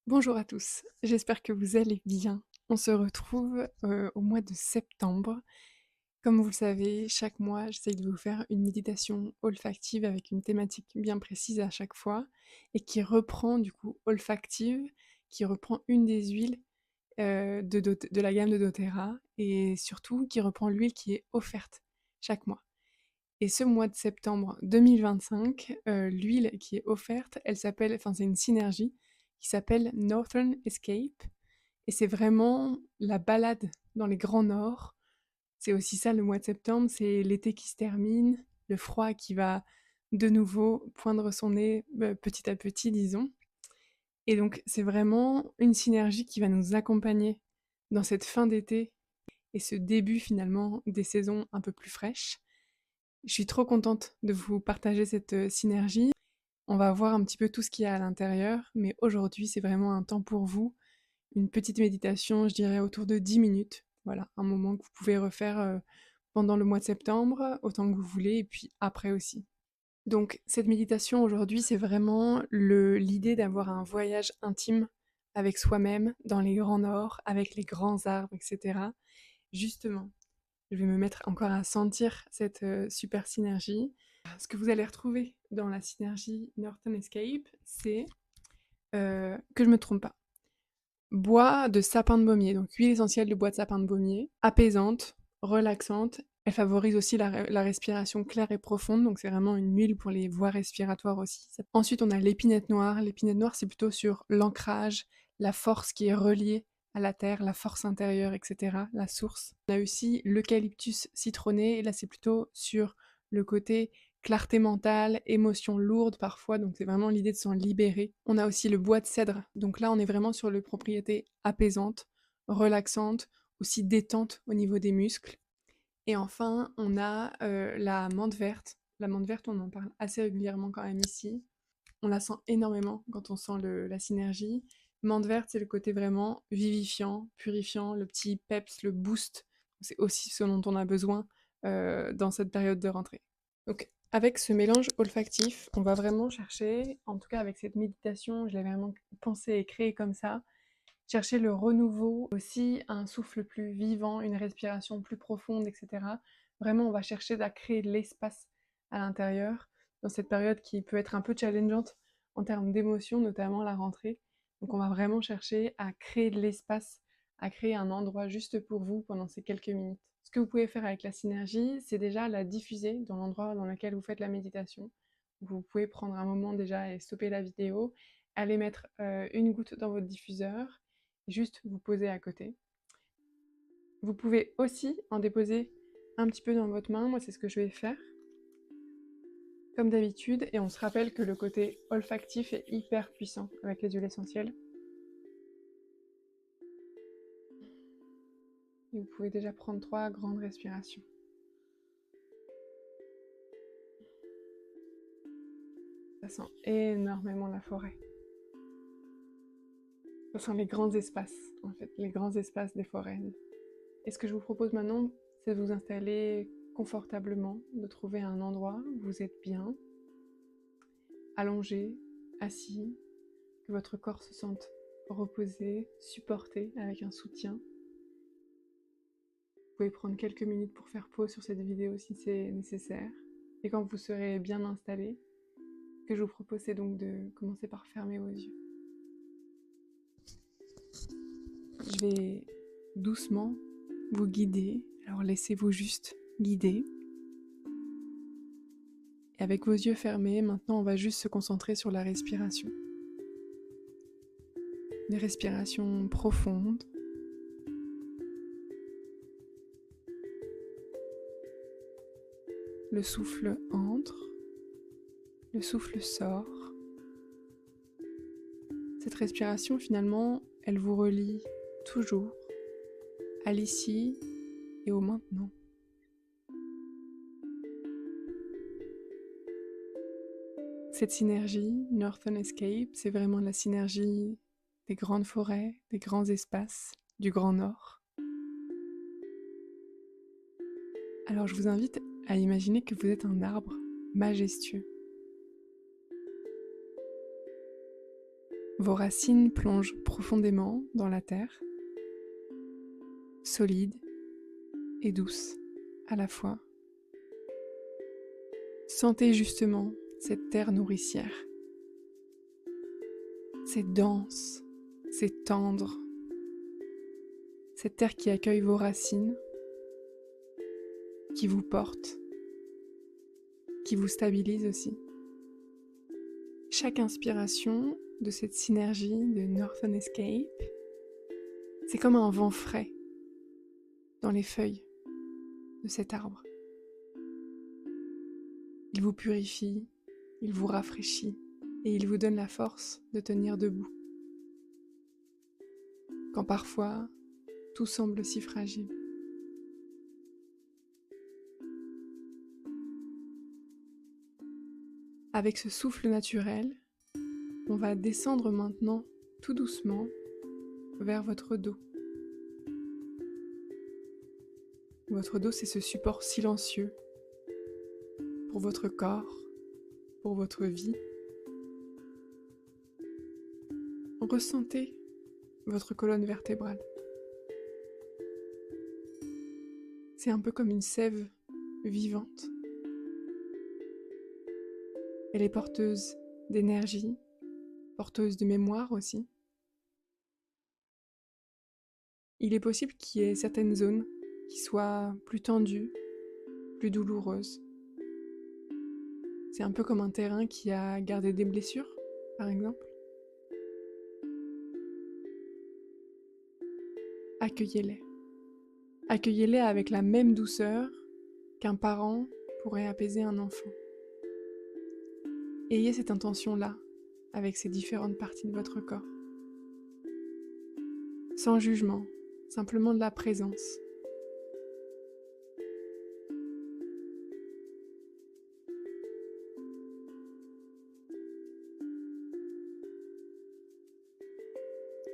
Bonjour à tous, j'espère que vous allez bien. On se retrouve au mois de septembre. Comme vous le savez, chaque mois, j'essaye de vous faire une méditation olfactive avec une thématique bien précise à chaque fois et qui reprend du coup olfactive, qui reprend une des huiles de la gamme de doTERRA et surtout qui reprend l'huile qui est offerte chaque mois. Et ce mois de septembre 2025, l'huile qui est offerte, c'est une synergie qui s'appelle Northern Escape. Et c'est vraiment la balade dans les grands nord. C'est aussi ça le mois de septembre, c'est l'été qui se termine, le froid qui va de nouveau poindre son nez petit à petit, disons. Et donc c'est vraiment une synergie qui va nous accompagner dans cette fin d'été et ce début finalement des saisons un peu plus fraîches. Je suis trop contente de vous partager cette synergie. On va voir un petit peu tout ce qu'il y a à l'intérieur, mais aujourd'hui, c'est vraiment un temps pour vous. Une petite méditation, je dirais autour de 10 minutes. Voilà, un moment que vous pouvez refaire pendant le mois de septembre, autant que vous voulez, et puis après aussi. Donc, cette méditation aujourd'hui, c'est vraiment l'idée d'avoir un voyage intime avec soi-même, dans les grands nord, avec les grands arbres, etc. Justement, je vais me mettre encore à sentir cette super synergie. Ce que vous allez retrouver dans la synergie Northern Escape, c'est que je me trompe pas. Bois de sapin de baumier, donc huile essentielle de bois de sapin de baumier, apaisante, relaxante. Elle favorise aussi la respiration claire et profonde, donc c'est vraiment une huile pour les voies respiratoires aussi. Ensuite, on a l'épinette noire. L'épinette noire, c'est plutôt sur l'ancrage, la force qui est reliée à la terre, la force intérieure, etc., la source. On a aussi l'eucalyptus citronné, et là, c'est plutôt sur le côté clarté mentale, émotions lourdes parfois, donc c'est vraiment l'idée de s'en libérer. On a aussi le bois de cèdre, donc là on est vraiment sur les propriétés apaisantes, relaxantes, aussi détente au niveau des muscles. Et enfin, on a la menthe verte. La menthe verte, on en parle assez régulièrement quand même ici. On la sent énormément quand on sent la synergie. Menthe verte, c'est le côté vraiment vivifiant, purifiant, le petit peps, le boost. C'est aussi ce dont on a besoin dans cette période de rentrée. Donc, avec ce mélange olfactif, on va vraiment chercher, en tout cas avec cette méditation, je l'ai vraiment pensé et créé comme ça, chercher le renouveau, aussi un souffle plus vivant, une respiration plus profonde, etc. Vraiment, on va chercher à créer de l'espace à l'intérieur, dans cette période qui peut être un peu challengeante en termes d'émotions, notamment la rentrée. Donc on va vraiment chercher à créer de l'espace, à créer un endroit juste pour vous pendant ces quelques minutes. Ce que vous pouvez faire avec la synergie, c'est déjà la diffuser dans l'endroit dans lequel vous faites la méditation. Vous pouvez prendre un moment déjà et stopper la vidéo, aller mettre une goutte dans votre diffuseur, juste vous poser à côté. Vous pouvez aussi en déposer un petit peu dans votre main, moi c'est ce que je vais faire, comme d'habitude, et on se rappelle que le côté olfactif est hyper puissant avec les huiles essentielles. Et vous pouvez déjà prendre 3 grandes respirations. Ça sent énormément la forêt. Ça sent les grands espaces, en fait, les grands espaces des forêts. Et ce que je vous propose maintenant, c'est de vous installer confortablement, de trouver un endroit où vous êtes bien, allongé, assis, que votre corps se sente reposé, supporté avec un soutien. Vous pouvez prendre quelques minutes pour faire pause sur cette vidéo si c'est nécessaire. Et quand vous serez bien installé, ce que je vous propose c'est donc de commencer par fermer vos yeux. Je vais doucement vous guider, alors laissez-vous juste guider. Et avec vos yeux fermés, maintenant on va juste se concentrer sur la respiration. Une respiration profonde. Le souffle entre, le souffle sort. Cette respiration, finalement, elle vous relie toujours à l'ici et au maintenant. Cette synergie, Northern Escape, c'est vraiment la synergie des grandes forêts, des grands espaces, du Grand Nord. Alors je vous invite à imaginer que vous êtes un arbre majestueux. Vos racines plongent profondément dans la terre, solides et douces à la fois. Sentez justement cette terre nourricière. C'est dense, c'est tendre. Cette terre qui accueille vos racines, qui vous porte, qui vous stabilise aussi. Chaque inspiration de cette synergie de Northern Escape, c'est comme un vent frais dans les feuilles de cet arbre. Il vous purifie, il vous rafraîchit et il vous donne la force de tenir debout. Quand parfois tout semble si fragile. Avec ce souffle naturel, on va descendre maintenant tout doucement vers votre dos. Votre dos, c'est ce support silencieux pour votre corps, pour votre vie. Ressentez votre colonne vertébrale. C'est un peu comme une sève vivante. Elle est porteuse d'énergie, porteuse de mémoire aussi. Il est possible qu'il y ait certaines zones qui soient plus tendues, plus douloureuses. C'est un peu comme un terrain qui a gardé des blessures, par exemple. Accueillez-les. Accueillez-les avec la même douceur qu'un parent pourrait apaiser un enfant. Ayez cette intention-là avec ces différentes parties de votre corps. Sans jugement, simplement de la présence.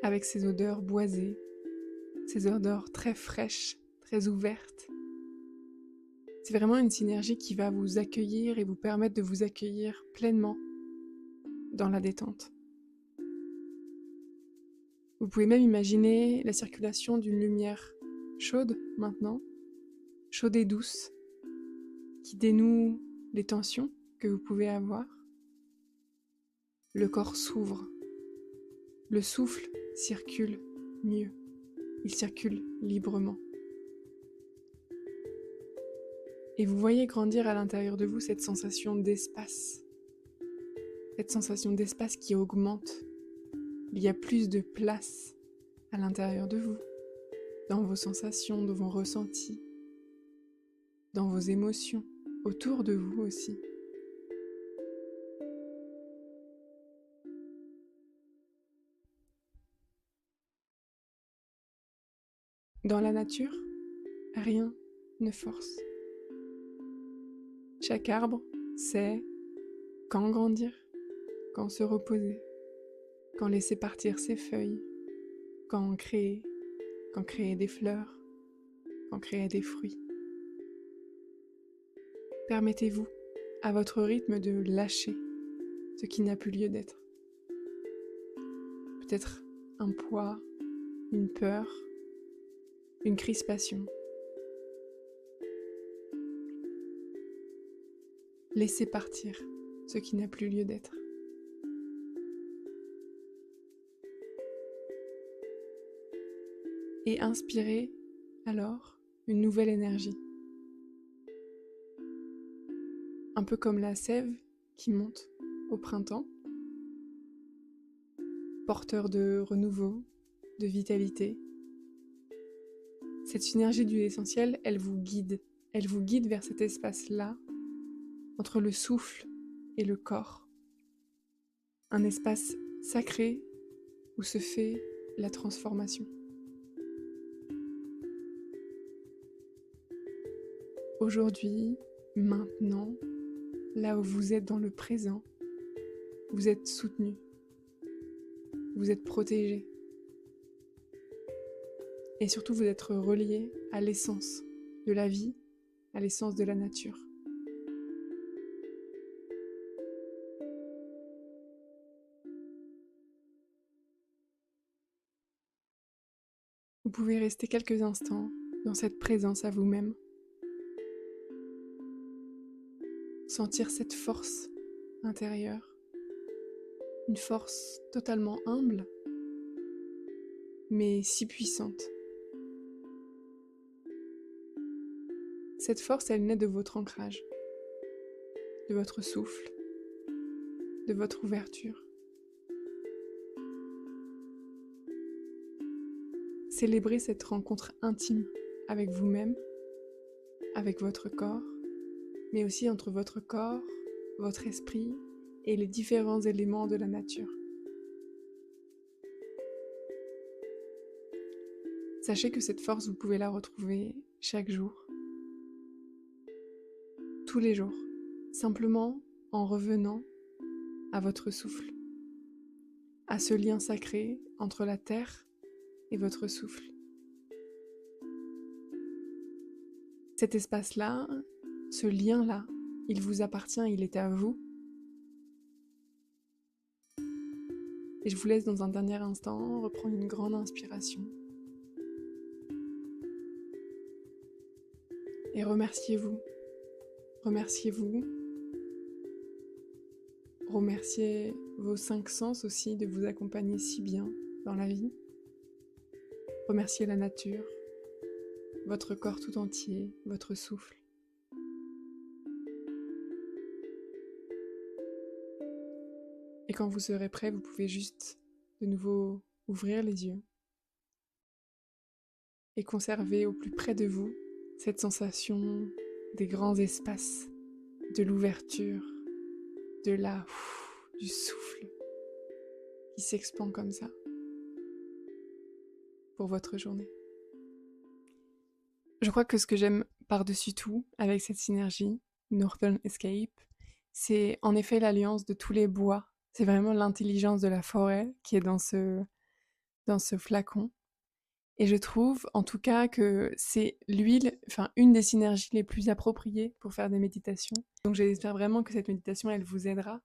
Avec ces odeurs boisées, ces odeurs très fraîches, très ouvertes. C'est vraiment une synergie qui va vous accueillir et vous permettre de vous accueillir pleinement dans la détente. Vous pouvez même imaginer la circulation d'une lumière chaude maintenant, chaude et douce, qui dénoue les tensions que vous pouvez avoir. Le corps s'ouvre, le souffle circule mieux, il circule librement. Et vous voyez grandir à l'intérieur de vous cette sensation d'espace. Cette sensation d'espace qui augmente. Il y a plus de place à l'intérieur de vous, dans vos sensations, dans vos ressentis, dans vos émotions, autour de vous aussi. Dans la nature, rien ne force. Chaque arbre sait quand grandir, quand se reposer, quand laisser partir ses feuilles, quand créer des fleurs, quand créer des fruits. Permettez-vous, à votre rythme, de lâcher ce qui n'a plus lieu d'être. Peut-être un poids, une peur, une crispation. Laissez partir ce qui n'a plus lieu d'être. Et inspirez alors une nouvelle énergie. Un peu comme la sève qui monte au printemps, porteur de renouveau, de vitalité. Cette synergie d'huile essentielle, elle vous guide vers cet espace-là, entre le souffle et le corps. Un espace sacré où se fait la transformation. Aujourd'hui, maintenant, là où vous êtes dans le présent, vous êtes soutenu, vous êtes protégé. Et surtout, vous êtes relié à l'essence de la vie, à l'essence de la nature. Vous pouvez rester quelques instants dans cette présence à vous-même. Sentir cette force intérieure. Une force totalement humble, mais si puissante. Cette force, elle naît de votre ancrage, de votre souffle, de votre ouverture. Célébrez cette rencontre intime avec vous-même, avec votre corps, mais aussi entre votre corps, votre esprit et les différents éléments de la nature. Sachez que cette force, vous pouvez la retrouver chaque jour, tous les jours, simplement en revenant à votre souffle, à ce lien sacré entre la terre et votre souffle. Cet espace-là, ce lien-là, il vous appartient, il est à vous. Et je vous laisse dans un dernier instant reprendre une grande inspiration. Et remerciez-vous. Remerciez-vous. Remerciez vos 5 sens aussi de vous accompagner si bien dans la vie. Remerciez la nature, votre corps tout entier, votre souffle. Et quand vous serez prêt, vous pouvez juste de nouveau ouvrir les yeux et conserver au plus près de vous cette sensation des grands espaces, de l'ouverture, du souffle qui s'expand comme ça pour votre journée. Je crois que ce que j'aime par-dessus tout avec cette synergie Northern Escape, c'est en effet l'alliance de tous les bois. C'est vraiment l'intelligence de la forêt qui est dans ce flacon. Et je trouve en tout cas que c'est l'huile, une des synergies les plus appropriées pour faire des méditations. Donc j'espère vraiment que cette méditation, elle vous aidera.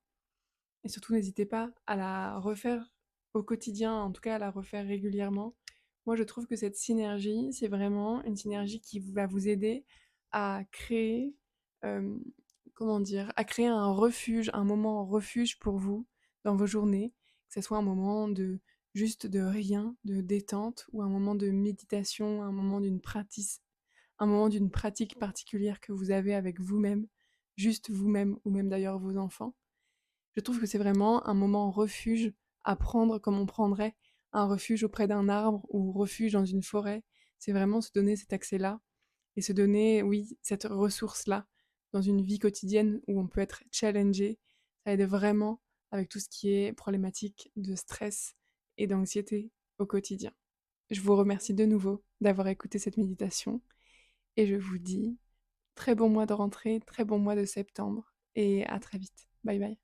Et surtout, n'hésitez pas à la refaire au quotidien, en tout cas à la refaire régulièrement. Moi, je trouve que cette synergie, c'est vraiment une synergie qui va vous aider à créer, à créer un refuge, un moment refuge pour vous dans vos journées, que ce soit un moment de juste de rien, de détente, ou un moment de méditation, un moment d'une pratique particulière que vous avez avec vous-même, juste vous-même, ou même d'ailleurs vos enfants. Je trouve que c'est vraiment un moment refuge à prendre comme on prendrait un refuge auprès d'un arbre ou refuge dans une forêt. C'est vraiment se donner cet accès-là et se donner, oui, cette ressource-là dans une vie quotidienne où on peut être challengé. Ça aide vraiment avec tout ce qui est problématique de stress et d'anxiété au quotidien. Je vous remercie de nouveau d'avoir écouté cette méditation et je vous dis très bon mois de rentrée, très bon mois de septembre et à très vite. Bye bye.